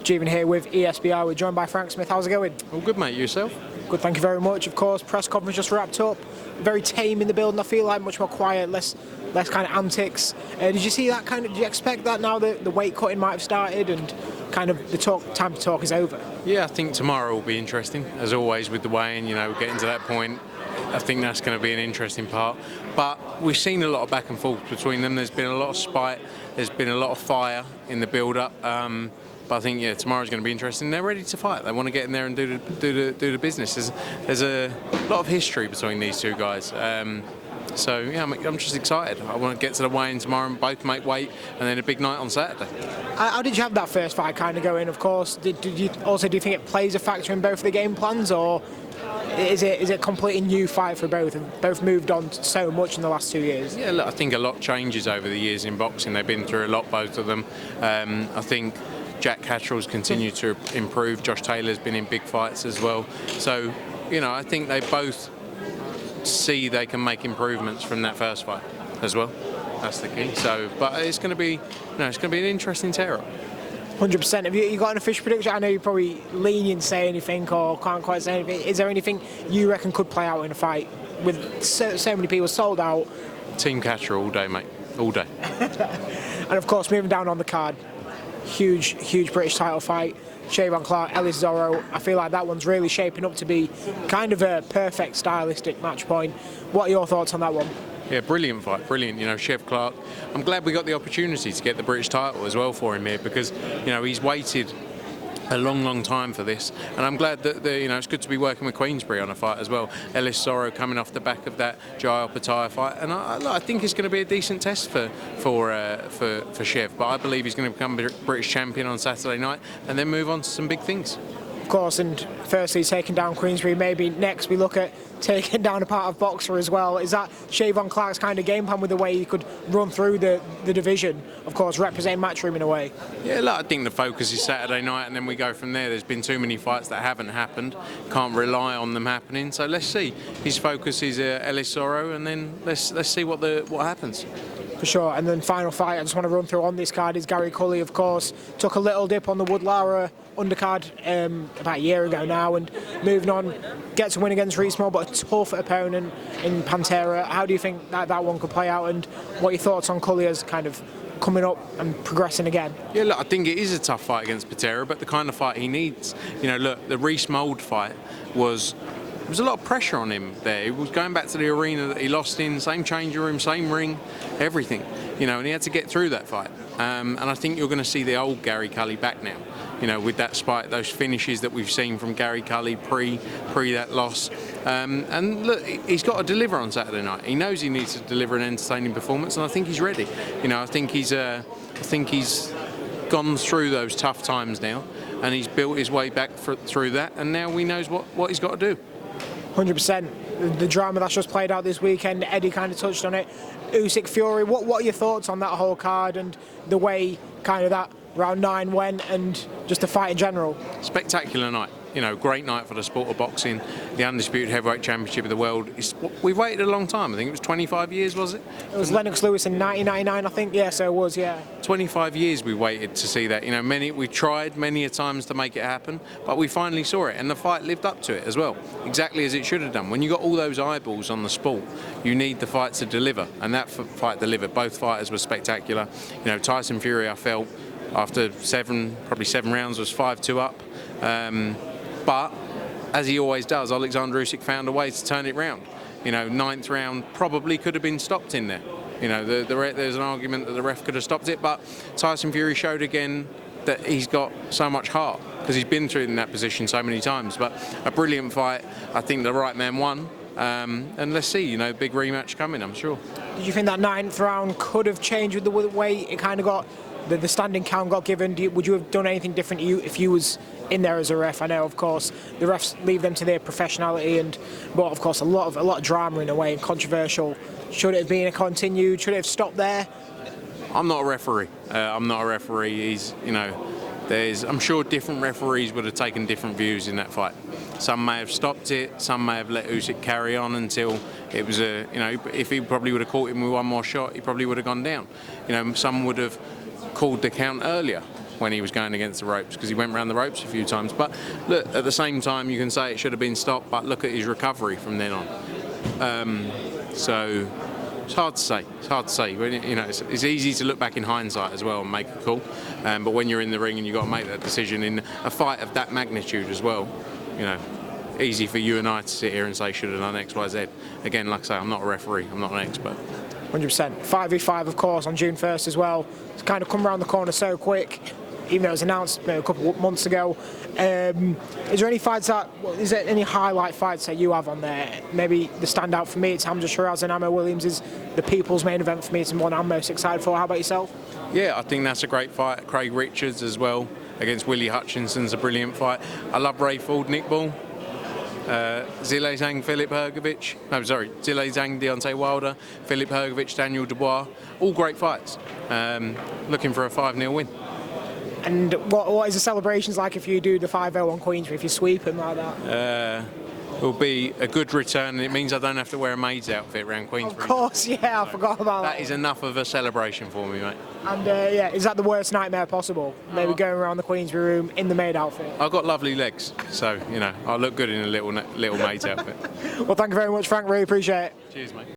Jeevan here with ESBI. We're joined by Frank Smith. How's it going? All good, mate. Yourself? Good, thank you very much. Of course, press conference just wrapped up. Very tame in the building. I feel like much more quiet, less kind of antics. Did you see that kind of? Did you expect that now that the weight cutting might have started and kind of the time to talk is over? Yeah, I think tomorrow will be interesting, as always with the weigh-in. You know, getting to that point. I think that's going to be an interesting part. But we've seen a lot of back and forth between them. There's been a lot of spite. There's been a lot of fire in the build-up. But I think tomorrow's going to be interesting. They're ready to fight. They want to get in there and do the business. There's a lot of history between these two guys. So yeah, I'm just excited. I want to get to the weigh-in tomorrow and both make weight, and then a big night on Saturday. How did you have that first fight kind of go in? Of course, do you think it plays a factor in both the game plans, or is it a completely new fight for both? And both moved on so much in the last 2 years. Yeah, look, I think a lot changes over the years in boxing. They've been through a lot, both of them. I think Jack Catterall's continued to improve. Josh Taylor's been in big fights as well. So, I think they both see they can make improvements from that first fight as well. That's the key. So, but it's going to be, it's going to be an interesting tear-up. 100%. Have you got an official prediction? I know you're probably lenient to say anything or can't quite say anything. Is there anything you reckon could play out in a fight with so many people sold out? Team Catterall all day, mate. All day. And of course, moving down on the card, huge British title fight. Siobhan Clarke, Ellis Zorro. I feel like that one's really shaping up to be kind of a perfect stylistic match point. What are your thoughts on that one? Yeah, brilliant fight, brilliant. Siobhan Clarke. I'm glad we got the opportunity to get the British title as well for him here because, he's waited a long time for this, and I'm glad that it's good to be working with Queensberry on a fight as well. Ellis Zorro coming off the back of that Jael Pattaya fight, and I think it's going to be a decent test for Chev. But I believe he's going to become British champion on Saturday night, and then move on to some big things. Of course, and firstly taking down Queensberry. Maybe next we look at taking down a part of Boxer as well. Is that Siobhan Clarke's kind of game plan with the way he could run through the division? Of course, represent Matchroom in a way. Yeah, look, I think the focus is Saturday night, and then we go from there. There's been too many fights that haven't happened. Can't rely on them happening. So let's see. His focus is Ellis Zorro, and then let's see what happens. For sure. And then final fight I just want to run through on this card is Gary Cully, of course. Took a little dip on the Wood Lara undercard about a year ago now, and moving on, gets a win against Rees-Mogg, but a tough opponent in Pantera. How do you think that one could play out, and what are your thoughts on Cully as kind of coming up and progressing again? Yeah, look, I think it is a tough fight against Pantera, but the kind of fight he needs. Look, the Rees-Mogg fight was... There was a lot of pressure on him there. He was going back to the arena that he lost in, same changing room, same ring, everything. And he had to get through that fight. And I think you're going to see the old Gary Cully back now. With that spike, those finishes that we've seen from Gary Cully pre that loss. And look, he's got to deliver on Saturday night. He knows he needs to deliver an entertaining performance, and I think he's ready. I think he's gone through those tough times now, and he's built his way back through that, and now he knows what he's got to do. 100%. The drama that's just played out this weekend, Eddie kind of touched on it. Usyk Fury, what are your thoughts on that whole card and the way kind of that round 9 went, and just the fight in general? Spectacular night. Great night for the sport of boxing. The undisputed heavyweight championship of the world. We've waited a long time. I think it was 25 years, was it? It was Lennox Lewis in 1999, I think. Yeah, so it was, yeah. 25 years we waited to see that. We tried many a times to make it happen, but we finally saw it, and the fight lived up to it as well, exactly as it should have done. When you got all those eyeballs on the sport, you need the fight to deliver, and that fight delivered. Both fighters were spectacular. Tyson Fury, I felt, after probably seven rounds, was 5-2 up. But, as he always does, Alexander Usyk found a way to turn it round. 9th round probably could have been stopped in there. There's an argument that the ref could have stopped it, but Tyson Fury showed again that he's got so much heart because he's been through in that position so many times. But a brilliant fight. I think the right man won. And let's see, big rematch coming, I'm sure. Did you think that 9th round could have changed with the way it kind of got, the standing count got given? Would you have done anything different if you was in there as a ref? I know, of course, the refs leave them to their professionality, but of course a lot of drama in a way, and controversial. Should it have been continued? Should it have stopped there? I'm not a referee. I'm sure different referees would have taken different views in that fight. Some may have stopped it, some may have let Usyk carry on until it was if he probably would have caught him with one more shot, he probably would have gone down. Some would have called the count earlier. when he was going against the ropes, because he went around the ropes a few times. But look, at the same time, you can say it should have been stopped, but look at his recovery from then on. So it's hard to say. It's hard to say. You know, it's easy to look back in hindsight as well and make a call. But when you're in the ring and you've got to make that decision in a fight of that magnitude as well, you know, easy for you and I to sit here and say should have done X, Y, Z. Again, like I say, I'm not a referee. I'm not an expert. 100%. 5v5, of course, on June 1st as well. It's kind of come around the corner so quick, even though it was announced a couple of months ago. Is there any fights is there any highlight fights that you have on there? Maybe the standout for me, it's Hamza Shiraz and Ammo Williams is the people's main event for me. It's the one I'm most excited for. How about yourself? Yeah, I think that's a great fight. Craig Richards as well against Willie Hutchinson's a brilliant fight. I love Ray Ford, Nick Ball. Zhilei Zhang, Filip Hrgovic. No, sorry, Zhilei Zhang, Deontay Wilder, Filip Hrgovic, Daniel Dubois. All great fights. Looking for a 5-0 win. And what is the celebrations like if you do the 5-0 on Queensbury, if you sweep him like that? It will be a good return, and it means I don't have to wear a maid's outfit around Queensbury. Of course, yeah, I forgot about that. That is enough of a celebration for me, mate. And yeah, is that the worst nightmare possible? Maybe going around the Queensbury room in the maid outfit? I've got lovely legs, so, you know, I look good in a little maid's outfit. Well, thank you very much, Frank. Really appreciate it. Cheers, mate.